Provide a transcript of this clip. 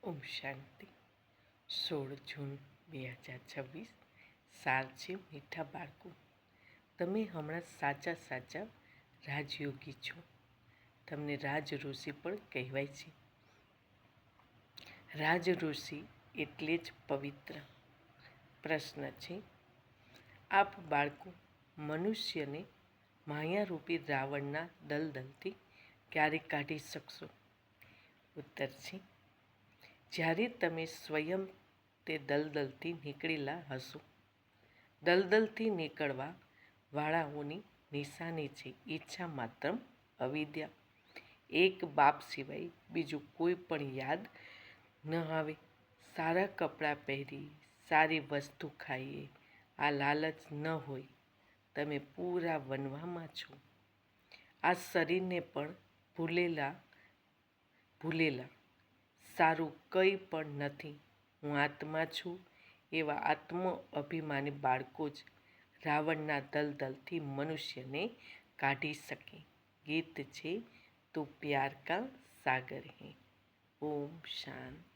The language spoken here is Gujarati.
ઓમ શાંતિ. 16 જૂન 2026. સાર છે મીઠા બાળકો. તમે હમણાં સાચા સાચા રાજયોગી છો. તમને રાજઋષિ પણ કહેવાય છે. રાજઋષિ એટલે જ પવિત્ર. પ્રશ્ન છે, આપ બાળકો મનુષ્યને માયારૂપી રાવણના દલદલથી ક્યારે કાઢી શકશો? ઉત્તર છે, જ્યારે તમે સ્વયં તે દલદલથી નીકળેલા હશો. દલદલથી નીકળવા વાળાઓની નિશાની છે ઈચ્છા માત્ર, અવિદ્યા. એક બાપ સિવાય બીજું કોઈ પણ યાદ ન આવે. સારા કપડાં પહેરી, સારી વસ્તુ ખાઈએ, આ લાલચ ન હોય. તમે પૂરા વનવામાં છો. આ શરીરને પણ ભૂલેલા. સારું કંઈ પણ નથી, હું આત્મા છું, એવા આત્મ અભિમાની બાળકો જ રાવણના દલદલથી મનુષ્યને કાઢી શકે. ગીત છે તું પ્યાર કા સાગર હૈ. ઓમ શાંતિ.